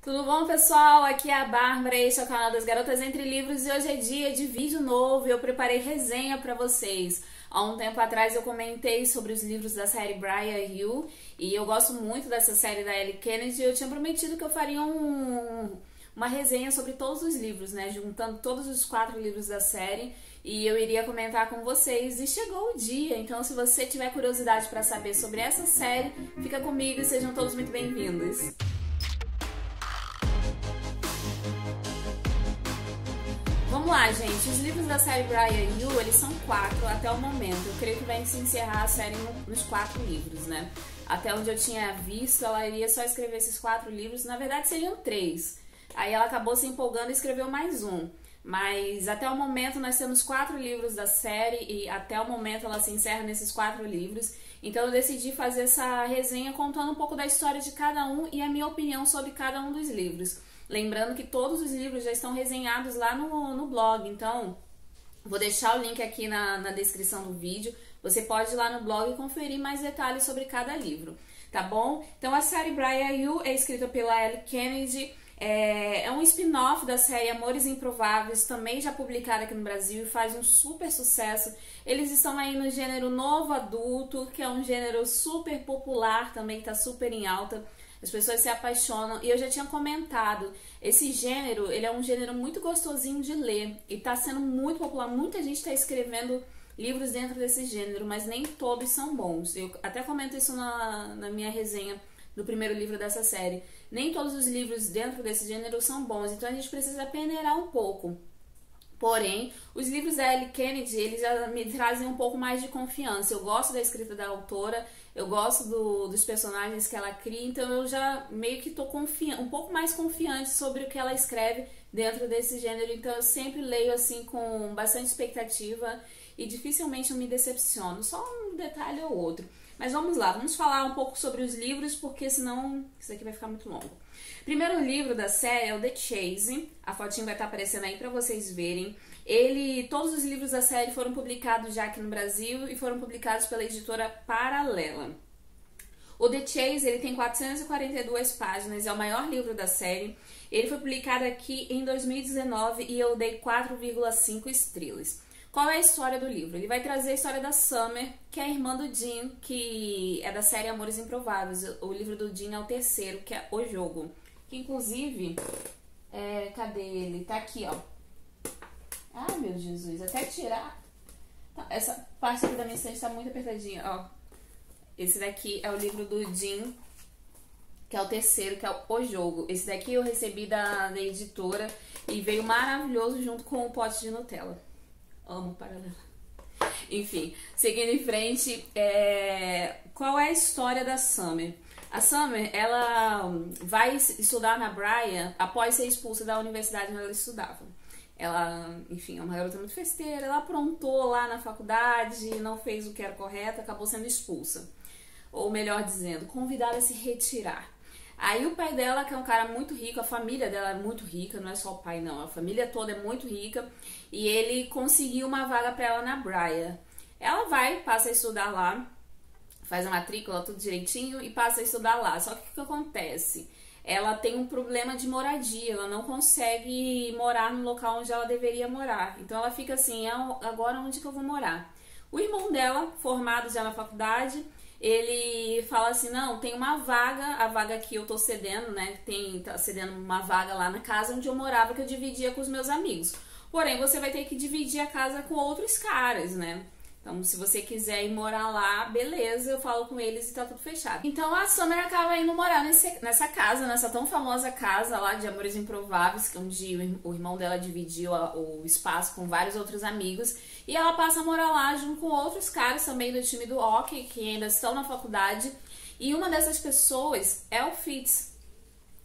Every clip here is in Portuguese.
Tudo bom, pessoal? Aqui é a Bárbara, este é o canal das Garotas Entre Livros e hoje é dia de vídeo novo e eu preparei resenha pra vocês. Há um tempo atrás eu comentei sobre os livros da série Briar Hill e eu gosto muito dessa série da Ellie Kennedy e eu tinha prometido que eu faria uma resenha sobre todos os livros, né? Juntando todos os 4 livros da série e eu iria comentar com vocês. E chegou o dia, então se você tiver curiosidade para saber sobre essa série, fica comigo e sejam todos muito bem-vindos. Vamos lá, gente. Os livros da série Briar Hill, eles são 4 até o momento. Eu creio que vai se encerrar a série nos 4 livros, né? Até onde eu tinha visto, ela iria só escrever esses 4 livros. Na verdade, seriam 3. Aí ela acabou se empolgando e escreveu mais um. Mas até o momento nós temos 4 livros da série e até o momento ela se encerra nesses 4 livros. Então eu decidi fazer essa resenha contando um pouco da história de cada um e a minha opinião sobre cada um dos livros. Lembrando que todos os livros já estão resenhados lá no blog, então vou deixar o link aqui na descrição do vídeo. Você pode ir lá no blog e conferir mais detalhes sobre cada livro, tá bom? Então a série Briar Hill é escrita pela Ellie Kennedy, é um spin-off da série Amores Improváveis, também já publicada aqui no Brasil e faz um super sucesso. Eles estão aí no gênero novo adulto, que é um gênero super popular também, tá super em alta. As pessoas se apaixonam e eu já tinha comentado, esse gênero, ele é um gênero muito gostosinho de ler e tá sendo muito popular, muita gente tá escrevendo livros dentro desse gênero, mas nem todos são bons. Eu até comento isso na minha resenha do primeiro livro dessa série. Nem todos os livros dentro desse gênero são bons, então a gente precisa peneirar um pouco. Porém, os livros da Ellie Kennedy, eles já me trazem um pouco mais de confiança. Eu gosto da escrita da autora, eu gosto dos personagens que ela cria, então eu já meio que tô um pouco mais confiante sobre o que ela escreve dentro desse gênero. Então eu sempre leio assim com bastante expectativa e dificilmente eu me decepciono, só um detalhe ou outro. Mas vamos lá, vamos falar um pouco sobre os livros, porque senão isso aqui vai ficar muito longo. Primeiro livro da série é o The Chase, a fotinho vai estar aparecendo aí para vocês verem. Todos os livros da série foram publicados já aqui no Brasil e foram publicados pela editora Paralela. O The Chase, ele tem 442 páginas, é o maior livro da série. Ele foi publicado aqui em 2019 e eu dei 4,5 estrelas. Qual é a história do livro? Ele vai trazer a história da Summer, que é a irmã do Dean, que é da série Amores Improváveis. O livro do Dean é o terceiro, que é O Jogo. Que inclusive, cadê ele? Tá aqui, ó. Ai, meu Jesus, até tirar. Essa parte aqui da minha estante tá muito apertadinha, ó. Esse daqui é o livro do Dean, que é o terceiro, que é O Jogo. Esse daqui eu recebi da editora e veio maravilhoso junto com o pote de Nutella. Amo Paralela. Enfim, seguindo em frente, qual é a história da Summer? A Summer, ela vai estudar na Briar após ser expulsa da universidade onde ela estudava. Ela, enfim, é uma garota muito festeira, ela aprontou lá na faculdade, não fez o que era correto, acabou sendo expulsa. Ou melhor dizendo, convidada a se retirar. Aí o pai dela, que é um cara muito rico, a família dela é muito rica, não é só o pai não, a família toda é muito rica, e ele conseguiu uma vaga pra ela na Briar. Ela vai, passa a estudar lá, faz a matrícula, tudo direitinho, e passa a estudar lá. Só que o que acontece? Ela tem um problema de moradia, ela não consegue morar no local onde ela deveria morar. Então ela fica assim, agora onde que eu vou morar? O irmão dela, formado já na faculdade, ele fala assim, não, tem uma vaga, a vaga que eu tô cedendo, né, tá cedendo uma vaga lá na casa onde eu morava, que eu dividia com os meus amigos. Porém, você vai ter que dividir a casa com outros caras, né? Então, se você quiser ir morar lá, beleza, eu falo com eles e tá tudo fechado. Então, a Summer acaba indo morar nessa casa, nessa tão famosa casa lá de Amores Improváveis, onde o irmão dela dividiu o espaço com vários outros amigos. E ela passa a morar lá junto com outros caras também do time do hockey, que ainda estão na faculdade. E uma dessas pessoas é o Fitz.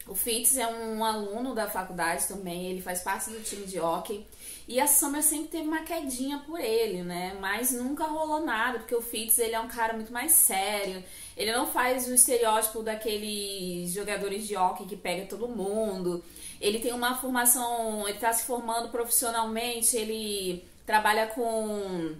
O Fitz é um aluno da faculdade também, ele faz parte do time de hockey. E a Summer sempre teve uma quedinha por ele, né? Mas nunca rolou nada, porque o Fitz, ele é um cara muito mais sério. Ele não faz o estereótipo daqueles jogadores de hockey que pega todo mundo. Ele tem uma formação, ele tá se formando profissionalmente, ele trabalha com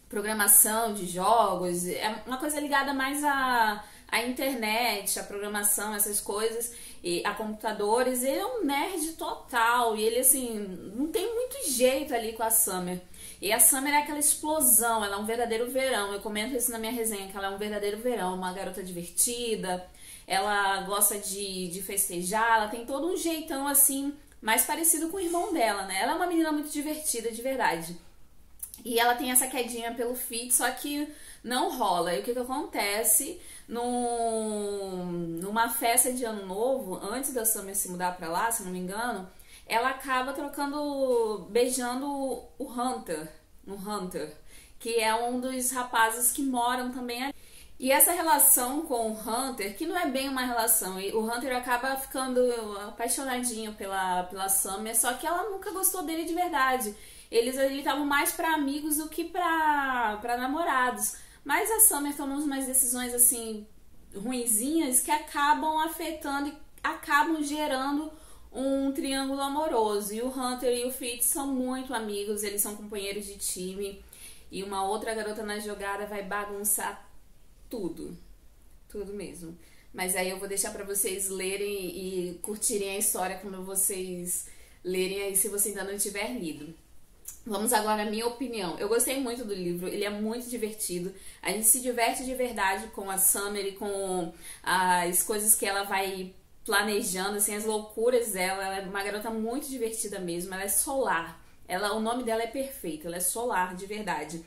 programação de jogos. É uma coisa ligada mais a a internet, a programação, essas coisas, e a computadores. Ele é um nerd total e ele, assim, não tem muito jeito ali com a Summer. E a Summer é aquela explosão, ela é um verdadeiro verão. Eu comento isso na minha resenha, que ela é um verdadeiro verão, uma garota divertida, ela gosta de festejar, ela tem todo um jeitão, assim, mais parecido com o irmão dela, né? Ela é uma menina muito divertida, de verdade. E ela tem essa quedinha pelo Fitz, só que não rola. E o que acontece? Numa festa de ano novo, antes da Summer se mudar pra lá, se não me engano, ela acaba beijando o Hunter, no Hunter, que é um dos rapazes que moram também ali. E essa relação com o Hunter, que não é bem uma relação, o Hunter acaba ficando apaixonadinho pela Summer, só que ela nunca gostou dele de verdade. Eles estavam mais pra amigos do que pra namorados. Mas a Summer tomou umas decisões assim ruinzinhas que acabam afetando e acabam gerando um triângulo amoroso. E o Hunter e o Fitz são muito amigos, eles são companheiros de time. E uma outra garota na jogada vai bagunçar tudo. Tudo mesmo. Mas aí eu vou deixar pra vocês lerem e curtirem a história quando vocês lerem aí, se você ainda não tiver lido. Vamos agora à minha opinião. Eu gostei muito do livro, ele é muito divertido. A gente se diverte de verdade com a Summer e com as coisas que ela vai planejando, assim, as loucuras dela. Ela é uma garota muito divertida mesmo, ela é solar. O nome dela é perfeito, ela é solar de verdade.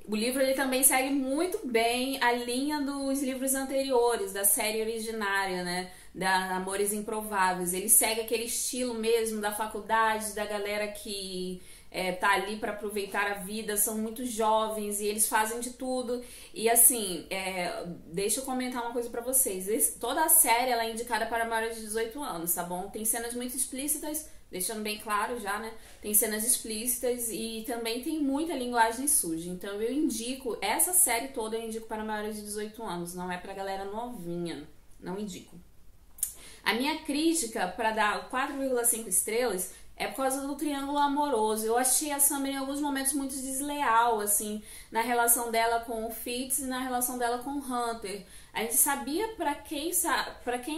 O livro ele também segue muito bem a linha dos livros anteriores, da série originária, né? Da Amores Improváveis. Ele segue aquele estilo mesmo da faculdade, da galera que tá ali para aproveitar a vida, são muito jovens e eles fazem de tudo. E assim, deixa eu comentar uma coisa pra vocês. Toda a série ela é indicada para maiores de 18 anos, tá bom? Tem cenas muito explícitas, deixando bem claro já, né? Tem cenas explícitas e também tem muita linguagem suja. Então eu indico, essa série toda eu indico para maiores de 18 anos, não é pra galera novinha, não indico. A minha crítica para dar 4,5 estrelas é por causa do triângulo amoroso. Eu achei a Summer em alguns momentos muito desleal, assim, na relação dela com o Fitz e na relação dela com o Hunter. A gente sabia pra quem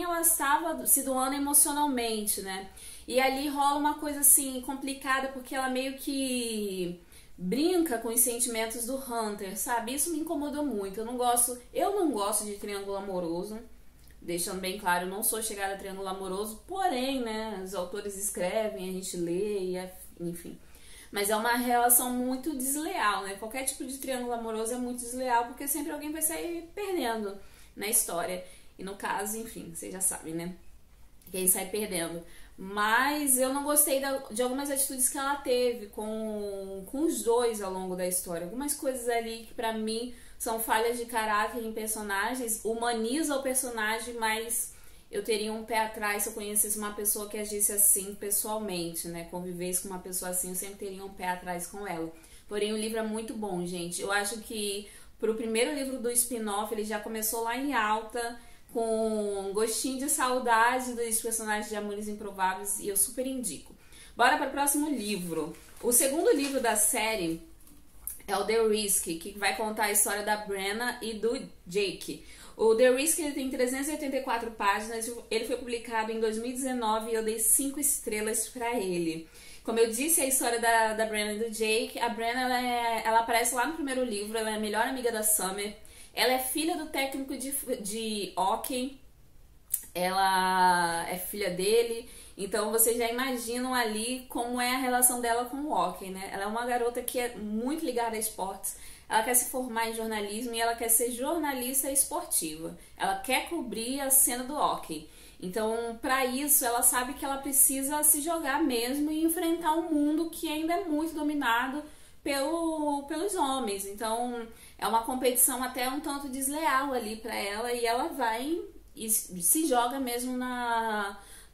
ela estava se doando emocionalmente, né? E ali rola uma coisa, assim, complicada, porque ela meio que brinca com os sentimentos do Hunter, sabe? Isso me incomodou muito. Eu não gosto de triângulo amoroso. Deixando bem claro, eu não sou chegada a triângulo amoroso, porém, né, os autores escrevem, a gente lê, enfim. Mas é uma relação muito desleal, né? Qualquer tipo de triângulo amoroso é muito desleal, porque sempre alguém vai sair perdendo na história. E no caso, enfim, vocês já sabem, né? Quem sai perdendo. Mas eu não gostei de algumas atitudes que ela teve com os dois ao longo da história. Algumas coisas ali que pra mim são falhas de caráter em personagens, humaniza o personagem, mas eu teria um pé atrás se eu conhecesse uma pessoa que agisse assim pessoalmente, né? Convivesse com uma pessoa assim, eu sempre teria um pé atrás com ela. Porém, o livro é muito bom, gente. Eu acho que pro primeiro livro do spin-off, ele já começou lá em alta, com um gostinho de saudade dos personagens de Amores Improváveis, e eu super indico. Bora para o próximo livro. O segundo livro da série é o The Risk, que vai contar a história da Brenna e do Jake. O The Risk ele tem 384 páginas, ele foi publicado em 2019 e eu dei 5 estrelas pra ele. Como eu disse, a história da Brenna e do Jake. A Brenna ela aparece lá no primeiro livro, ela é a melhor amiga da Summer. Ela é filha do técnico de hóquei, ela é filha dele. Então vocês já imaginam ali como é a relação dela com o hóquei, né? Ela é uma garota que é muito ligada a esportes. Ela quer se formar em jornalismo e ela quer ser jornalista esportiva. Ela quer cobrir a cena do hóquei. Então, para isso, ela sabe que ela precisa se jogar mesmo e enfrentar um mundo que ainda é muito dominado pelos homens. Então, é uma competição até um tanto desleal ali para ela e ela vai e se joga mesmo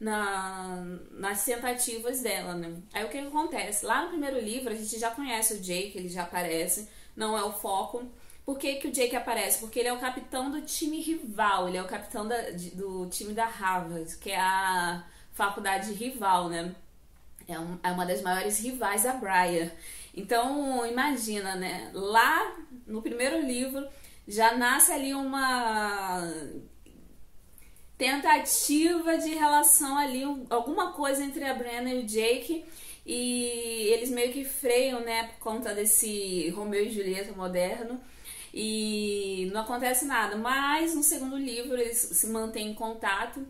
nas tentativas dela, né? Aí o que acontece? Lá no primeiro livro a gente já conhece o Jake, ele já aparece, não é o foco. Por que o Jake aparece? Porque ele é o capitão do time rival, ele é o capitão do time da Harvard, que é a faculdade rival, né? É uma das maiores rivais da Briar. Então, imagina, né? Lá no primeiro livro já nasce ali tentativa de relação ali, alguma coisa entre a Brenna e o Jake, e eles meio que freiam, né, por conta desse Romeu e Julieta moderno, e não acontece nada. Mas no segundo livro eles se mantêm em contato,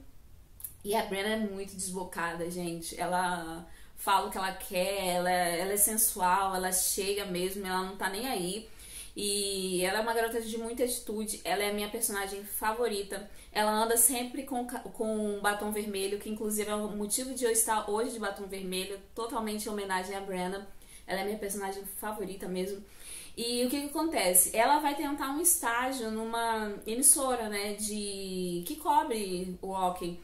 e a Brenna é muito desbocada, gente. Ela fala o que ela quer, ela é sensual, ela chega mesmo, ela não tá nem aí. E ela é uma garota de muita atitude, ela é a minha personagem favorita. Ela anda sempre com um batom vermelho, que inclusive é o motivo de eu estar hoje de batom vermelho, totalmente em homenagem à Brenna. Ela é a minha personagem favorita mesmo. E o que acontece? Ela vai tentar um estágio numa emissora, né, que cobre o hockey,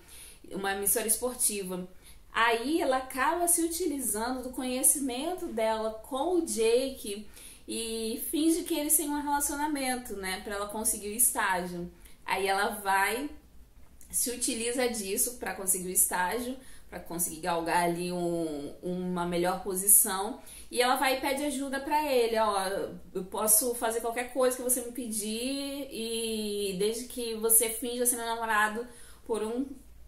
uma emissora esportiva. Aí ela acaba se utilizando do conhecimento dela com o Jake e finge que eles têm um relacionamento, né, pra ela conseguir o estágio. Aí ela vai, se utiliza disso pra conseguir o estágio, pra conseguir galgar ali uma melhor posição. E ela vai e pede ajuda pra ele, ó, eu posso fazer qualquer coisa que você me pedir, e desde que você finja ser meu namorado por um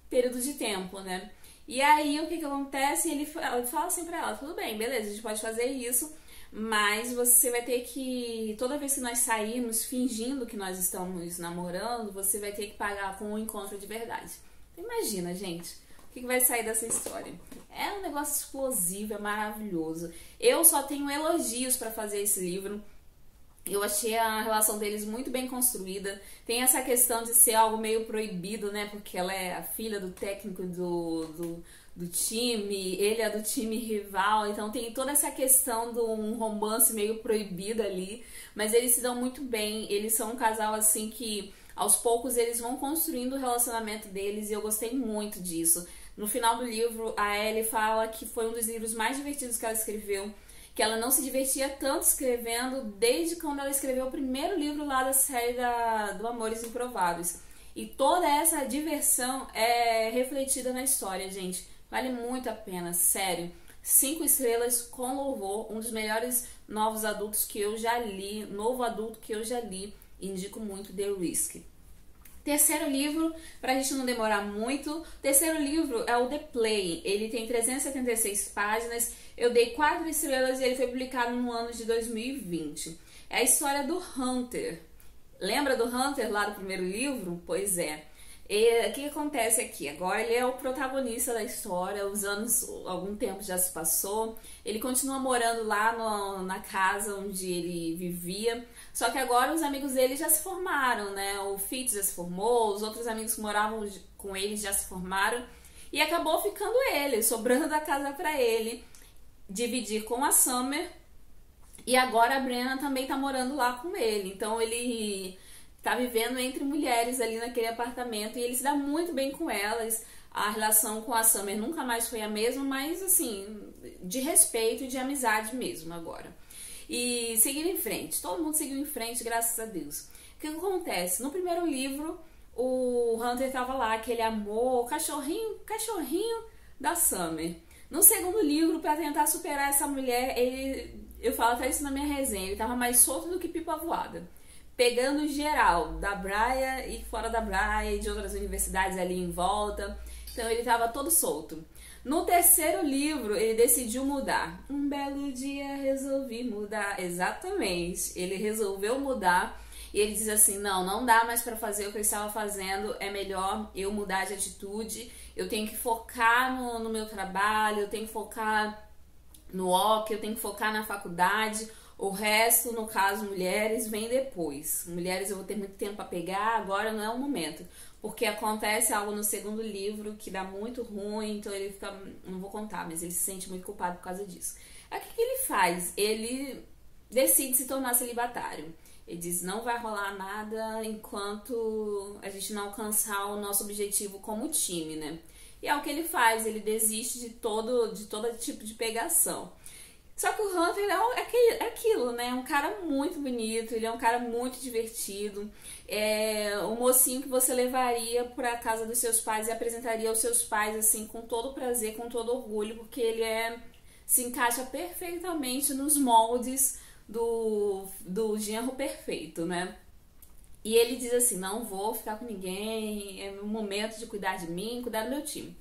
período de tempo, né? E aí o que acontece? Ele fala assim pra ela, tudo bem, beleza, a gente pode fazer isso, mas você vai ter que, toda vez que nós sairmos fingindo que nós estamos namorando, você vai ter que pagar com um encontro de verdade. Imagina, gente, o que vai sair dessa história? É um negócio explosivo, é maravilhoso. Eu só tenho elogios pra fazer esse livro. Eu achei a relação deles muito bem construída. Tem essa questão de ser algo meio proibido, né? Porque ela é a filha do técnico do time, ele é do time rival, então tem toda essa questão de um romance meio proibido ali, mas eles se dão muito bem. Eles são um casal assim que aos poucos eles vão construindo o relacionamento deles, e eu gostei muito disso. No final do livro, a Ellie fala que foi um dos livros mais divertidos que ela escreveu, que ela não se divertia tanto escrevendo desde quando ela escreveu o primeiro livro lá da série do Amores Improváveis. E toda essa diversão é refletida na história, gente. Vale muito a pena, sério. 5 estrelas com louvor, um dos melhores novos adultos que eu já li, novo adulto que eu já li. Indico muito The Risk. Terceiro livro, pra gente não demorar muito. Terceiro livro é o The Play. Ele tem 376 páginas. Eu dei 4 estrelas e ele foi publicado no ano de 2020. É a história do Hunter. Lembra do Hunter lá do primeiro livro? Pois é. E o que acontece aqui? Agora ele é o protagonista da história, algum tempo já se passou, ele continua morando lá na casa onde ele vivia, só que agora os amigos dele já se formaram, né? O Fitz já se formou, os outros amigos que moravam com ele já se formaram, e acabou ficando ele, sobrando da casa pra ele, dividir com a Summer, e agora a Brenna também tá morando lá com ele, então ele tá vivendo entre mulheres ali naquele apartamento, e ele se dá muito bem com elas. A relação com a Summer nunca mais foi a mesma, mas assim, de respeito e de amizade mesmo agora. E seguindo em frente, todo mundo seguiu em frente, graças a Deus. O que acontece? No primeiro livro, o Hunter tava lá, aquele amor, cachorrinho da Summer. No segundo livro, pra tentar superar essa mulher, eu falo até isso na minha resenha, ele tava mais solto do que pipa voada, pegando geral, da Braia e fora da Braia e de outras universidades ali em volta. Então ele estava todo solto. No terceiro livro, ele decidiu mudar. Um belo dia resolvi mudar. Exatamente, ele resolveu mudar. E ele diz assim, não dá mais para fazer o que eu estava fazendo, é melhor eu mudar de atitude, eu tenho que focar no meu trabalho, eu tenho que focar no hockey, eu tenho que focar na faculdade. O resto, no caso, mulheres, vem depois. Mulheres eu vou ter muito tempo para pegar, agora não é o momento. Porque acontece algo no segundo livro que dá muito ruim, então ele fica... Não vou contar, mas ele se sente muito culpado por causa disso. Aí o que ele faz? Ele decide se tornar celibatário. Ele diz, não vai rolar nada enquanto a gente não alcançar o nosso objetivo como time, né? E é o que ele faz, ele desiste de todo tipo de pegação. Só que o Hunter é aquilo, né? É um cara muito bonito, ele é um cara muito divertido. É um mocinho que você levaria pra casa dos seus pais e apresentaria aos seus pais, assim, com todo prazer, com todo orgulho, porque ele se encaixa perfeitamente nos moldes do genro perfeito, né? E ele diz assim, não vou ficar com ninguém, é o momento de cuidar de mim, cuidar do meu time.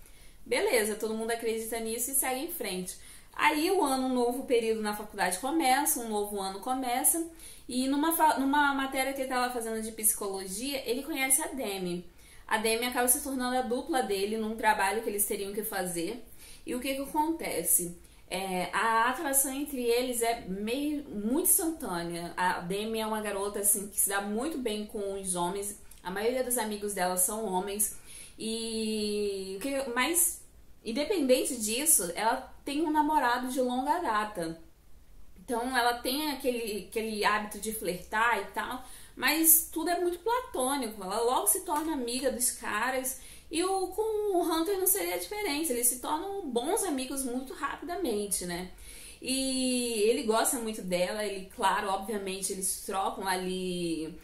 Beleza, todo mundo acredita nisso e segue em frente. Aí um novo período na faculdade começa, um novo ano começa, e numa matéria que ele estava fazendo de psicologia, ele conhece a Demi. A Demi acaba se tornando a dupla dele num trabalho que eles teriam que fazer. E o que acontece? A atração entre eles é muito instantânea. A Demi é uma garota assim, que se dá muito bem com os homens, a maioria dos amigos dela são homens, mas independente disso, ela tem um namorado de longa data. Então ela tem aquele hábito de flertar e tal, mas tudo é muito platônico. Ela logo se torna amiga dos caras. E com o Hunter não seria a diferença. Eles se tornam bons amigos muito rapidamente, né? E ele gosta muito dela. Claro, obviamente, eles trocam ali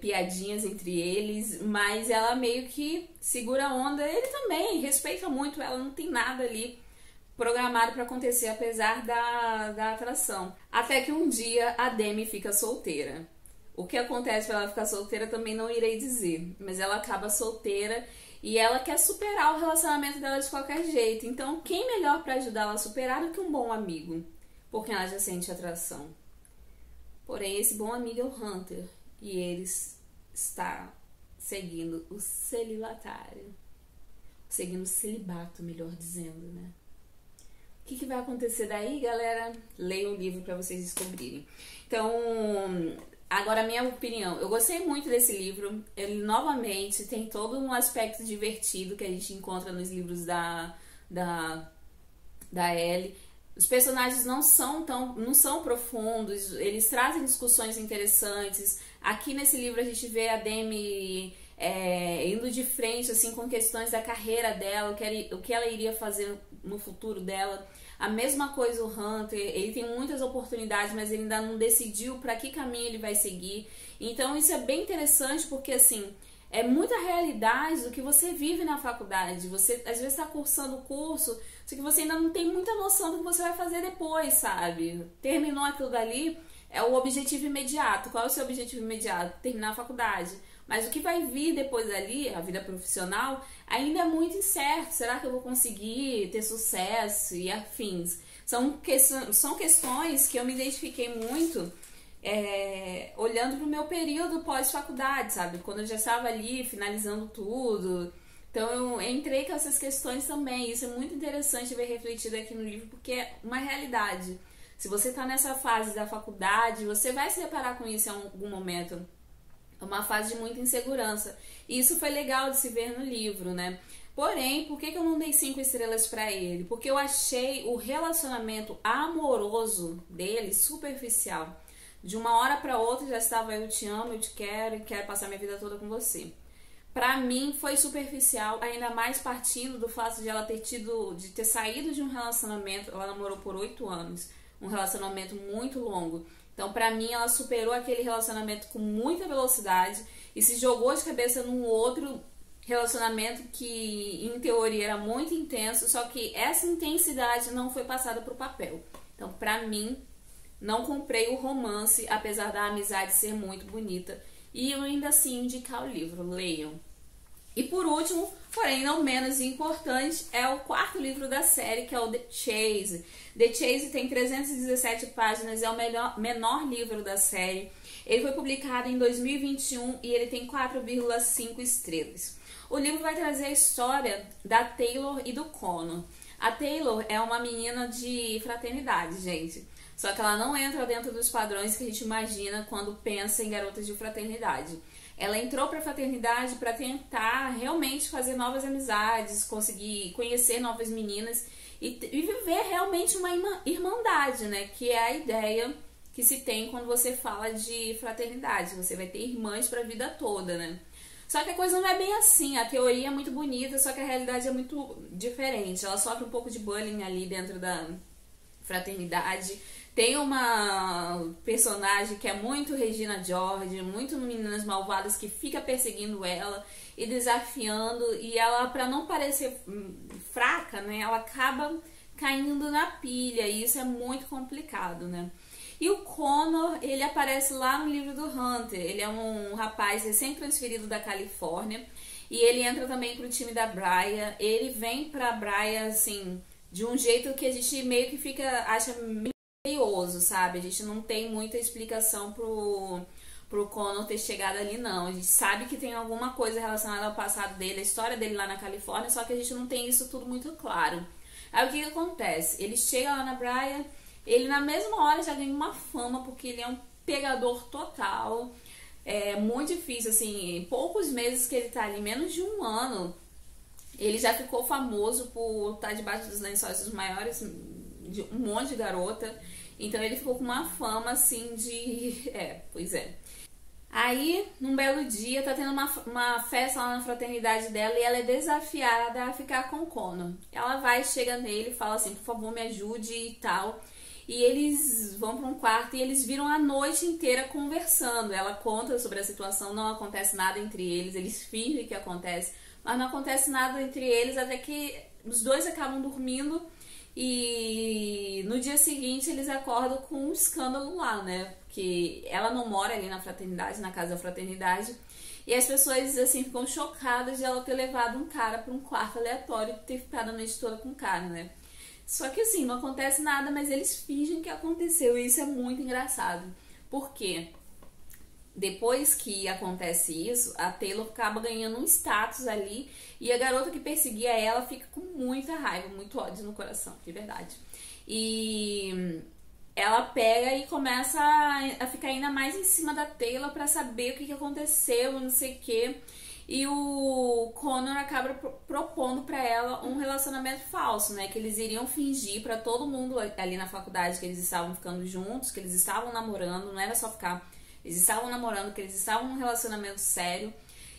piadinhas entre eles. Mas ela meio que segura a onda. Ele também respeita muito ela. Não tem nada ali programado para acontecer, apesar da atração. Até que um dia a Demi fica solteira. O que acontece para ela ficar solteira também não irei dizer. Mas ela acaba solteira e ela quer superar o relacionamento dela de qualquer jeito. Então, quem melhor para ajudá-la a superar do que um bom amigo? Por quem ela já sente atração. Porém, esse bom amigo é o Hunter. E ele está seguindo o celibatário. Seguindo o celibato, melhor dizendo, né? O que vai acontecer daí, galera? Leiam o livro para vocês descobrirem. Então, agora a minha opinião. Eu gostei muito desse livro. Ele, novamente, tem todo um aspecto divertido que a gente encontra nos livros da Ellie. Os personagens não são profundos. Eles trazem discussões interessantes. Aqui nesse livro a gente vê a Demi indo de frente assim, com questões da carreira dela, o que ela iria fazer no futuro dela. A mesma coisa o Hunter, ele tem muitas oportunidades, mas ele ainda não decidiu para que caminho ele vai seguir. Então isso é bem interessante porque assim, é muita realidade do que você vive na faculdade. Você às vezes está cursando o curso, só que você ainda não tem muita noção do que você vai fazer depois, sabe? Terminou aquilo dali, é o objetivo imediato. Qual é o seu objetivo imediato? Terminar a faculdade. Mas o que vai vir depois dali, a vida profissional, ainda é muito incerto. Será que eu vou conseguir ter sucesso e afins? São questões que eu me identifiquei muito olhando para o meu período pós-faculdade, sabe? Quando eu já estava ali finalizando tudo. Então eu entrei com essas questões também. Isso é muito interessante ver refletido aqui no livro, porque é uma realidade. Se você está nessa fase da faculdade, você vai se deparar com isso em algum momento. É uma fase de muita insegurança. E isso foi legal de se ver no livro, né? Porém, por que eu não dei 5 estrelas pra ele? Porque eu achei o relacionamento amoroso dele superficial. De uma hora pra outra já estava eu te amo, eu te quero e quero passar minha vida toda com você. Pra mim foi superficial, ainda mais partindo do fato de ela de ter saído de um relacionamento. Ela namorou por 8 anos, um relacionamento muito longo. Então, pra mim, ela superou aquele relacionamento com muita velocidade e se jogou de cabeça num outro relacionamento que, em teoria, era muito intenso, só que essa intensidade não foi passada pro papel. Então, pra mim, não comprei o romance, apesar da amizade ser muito bonita. E eu ainda assim indicar o livro, leiam. E por último, porém não menos importante, é o 4º livro da série, que é o The Chase. The Chase tem 317 páginas, é o menor livro da série. Ele foi publicado em 2021 e ele tem 4,5 estrelas. O livro vai trazer a história da Taylor e do Connor. A Taylor é uma menina de fraternidade, gente. Só que ela não entra dentro dos padrões que a gente imagina quando pensa em garotas de fraternidade. Ela entrou para a fraternidade para tentar realmente fazer novas amizades, conseguir conhecer novas meninas e viver realmente uma irmandade, né? Que é a ideia que se tem quando você fala de fraternidade. Você vai ter irmãs para a vida toda, né? Só que a coisa não é bem assim. A teoria é muito bonita, só que a realidade é muito diferente. Ela sofre um pouco de bullying ali dentro da fraternidade. Tem uma personagem que é muito Regina George, muito Meninas Malvadas, que fica perseguindo ela e desafiando, e ela, pra não parecer fraca, né, ela acaba caindo na pilha, e isso é muito complicado, né. E o Connor, ele aparece lá no livro do Hunter. Ele é um rapaz recém-transferido da Califórnia. E ele entra também pro time da Brian. Ele vem pra Brian, assim, de um jeito que a gente meio que acha misterioso, sabe? A gente não tem muita explicação pro Connor ter chegado ali, não. A gente sabe que tem alguma coisa relacionada ao passado dele, a história dele lá na Califórnia, só que a gente não tem isso tudo muito claro. Aí o que acontece? Ele chega lá na Brian, ele na mesma hora já ganha uma fama, porque ele é um pegador total. É muito difícil, assim, em poucos meses que ele tá ali, menos de um ano, ele já ficou famoso por estar debaixo dos lençóis dos maiores, de um monte de garota. Então ele ficou com uma fama, assim, de... pois é. Aí, num belo dia, tá tendo uma festa lá na fraternidade dela e ela é desafiada a ficar com o Connor. Ela vai, chega nele e fala assim, por favor, me ajude e tal. E eles vão para um quarto e eles viram a noite inteira conversando. Ela conta sobre a situação, não acontece nada entre eles fingem que acontece, mas não acontece nada entre eles até que os dois acabam dormindo e no dia seguinte eles acordam com um escândalo lá, né? Porque ela não mora ali na fraternidade, na casa da fraternidade, e as pessoas assim ficam chocadas de ela ter levado um cara para um quarto aleatório e ter ficado a noite toda com o cara, né? Só que assim, não acontece nada, mas eles fingem que aconteceu, e isso é muito engraçado. Por quê? Depois que acontece isso, a Taylor acaba ganhando um status ali, e a garota que perseguia ela fica com muita raiva, muito ódio no coração, de verdade. E ela pega e começa a ficar ainda mais em cima da Taylor pra saber o que aconteceu, não sei o que. E o Connor acaba propondo pra ela um relacionamento falso, né? Que eles iriam fingir pra todo mundo ali na faculdade que eles estavam ficando juntos, que eles estavam namorando, não era só ficar... Eles estavam namorando, que eles estavam num relacionamento sério.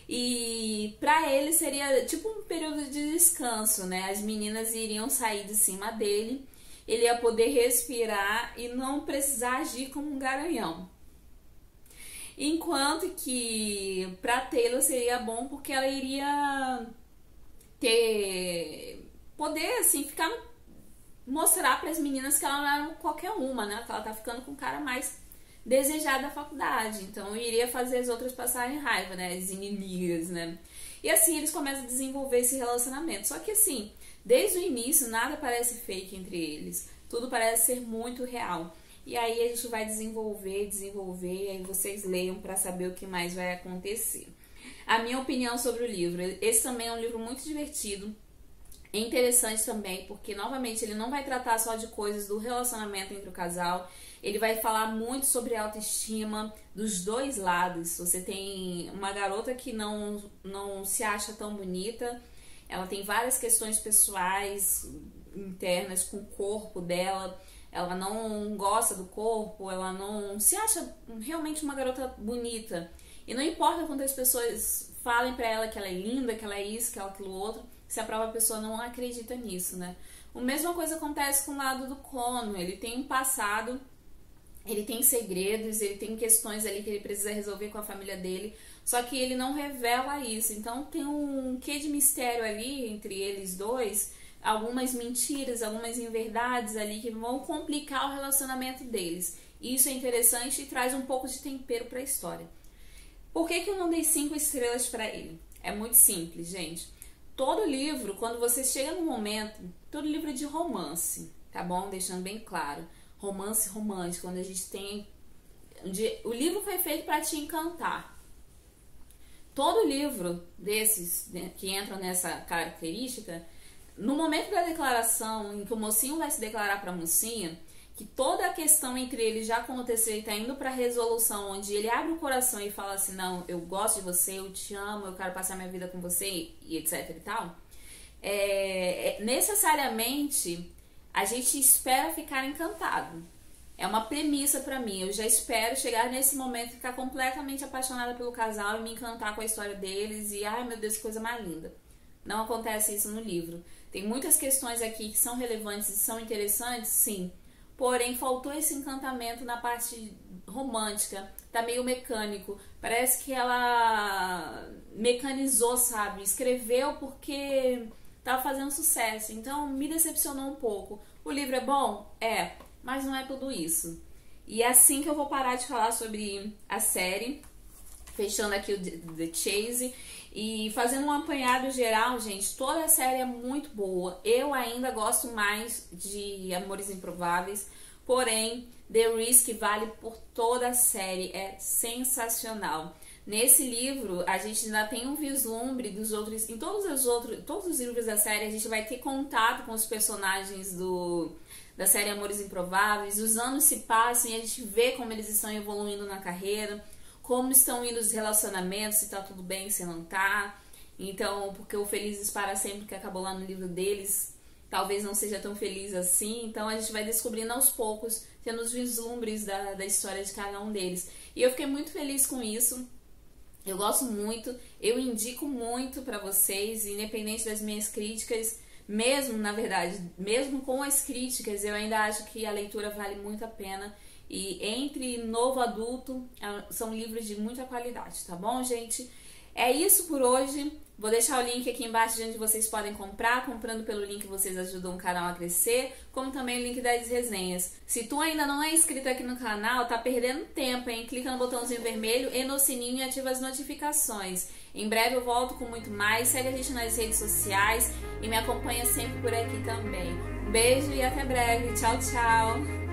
E pra ele seria tipo um período de descanso, né? As meninas iriam sair de cima dele, ele ia poder respirar e não precisar agir como um garanhão. Enquanto que pra Taylor seria bom porque ela iria poder assim ficar, mostrar para as meninas que ela não era qualquer uma, né? Que ela tá ficando com o cara mais desejado da faculdade. Então iria fazer as outras passarem raiva, né? As inimigas, né? E assim eles começam a desenvolver esse relacionamento. Só que assim, desde o início nada parece fake entre eles. Tudo parece ser muito real. E aí a gente vai desenvolver, e aí vocês leiam para saber o que mais vai acontecer. A minha opinião sobre o livro, esse também é um livro muito divertido, é interessante também, porque novamente ele não vai tratar só de coisas do relacionamento entre o casal, ele vai falar muito sobre autoestima dos dois lados. Você tem uma garota que não se acha tão bonita, ela tem várias questões pessoais, internas com o corpo dela, ela não gosta do corpo, ela não se acha realmente uma garota bonita. E não importa quantas pessoas falem pra ela que ela é linda, que ela é isso, que ela é aquilo outro, se a própria pessoa não acredita nisso, né? A mesma coisa acontece com o lado do Connor. Ele tem um passado, ele tem segredos, ele tem questões ali que ele precisa resolver com a família dele, só que ele não revela isso. Então tem um quê de mistério ali entre eles dois, algumas mentiras, algumas inverdades ali que vão complicar o relacionamento deles. Isso é interessante e traz um pouco de tempero para a história. Por que eu não dei 5 estrelas para ele? É muito simples, gente. Todo livro, quando você chega no momento, todo livro é de romance, tá bom? Deixando bem claro. Romance romântico, quando a gente tem... O livro foi feito para te encantar. Todo livro desses, né, que entram nessa característica, no momento da declaração, em que o mocinho vai se declarar para a mocinha, que toda a questão entre eles já aconteceu e tá indo pra resolução, onde ele abre o coração e fala assim, não, eu gosto de você, eu te amo, eu quero passar minha vida com você, e etc e tal, necessariamente a gente espera ficar encantado. É uma premissa pra mim, eu já espero chegar nesse momento e ficar completamente apaixonada pelo casal e me encantar com a história deles e, ai meu Deus, que coisa mais linda. Não acontece isso no livro. Tem muitas questões aqui que são relevantes e são interessantes, sim. Porém, faltou esse encantamento na parte romântica. Tá meio mecânico. Parece que ela mecanizou, sabe? Escreveu porque tava fazendo sucesso. Então, me decepcionou um pouco. O livro é bom? É. Mas não é tudo isso. E é assim que eu vou parar de falar sobre a série, fechando aqui o The Chase e fazendo um apanhado geral, gente. Toda a série é muito boa. Eu ainda gosto mais de Amores Improváveis, porém The Risk vale por toda a série, é sensacional. Nesse livro, a gente ainda tem um vislumbre dos outros. Em todos os livros da série, a gente vai ter contato com os personagens da série Amores Improváveis. Os anos se passam e a gente vê como eles estão evoluindo na carreira, como estão indo os relacionamentos, se tá tudo bem, se não tá. Então, porque o Felizes para Sempre, que acabou lá no livro deles, talvez não seja tão feliz assim. Então a gente vai descobrindo aos poucos, tendo os vislumbres da história de cada um deles. E eu fiquei muito feliz com isso. Eu gosto muito, eu indico muito pra vocês, independente das minhas críticas, mesmo, na verdade, mesmo com as críticas, eu ainda acho que a leitura vale muito a pena. E entre novo adulto, são livros de muita qualidade, tá bom, gente? É isso por hoje. Vou deixar o link aqui embaixo de onde vocês podem comprar. Comprando pelo link vocês ajudam o canal a crescer, como também o link das resenhas. Se tu ainda não é inscrito aqui no canal, tá perdendo tempo, hein? Clica no botãozinho vermelho e no sininho e ativa as notificações. Em breve eu volto com muito mais. Segue a gente nas redes sociais e me acompanha sempre por aqui também. Um beijo e até breve. Tchau, tchau!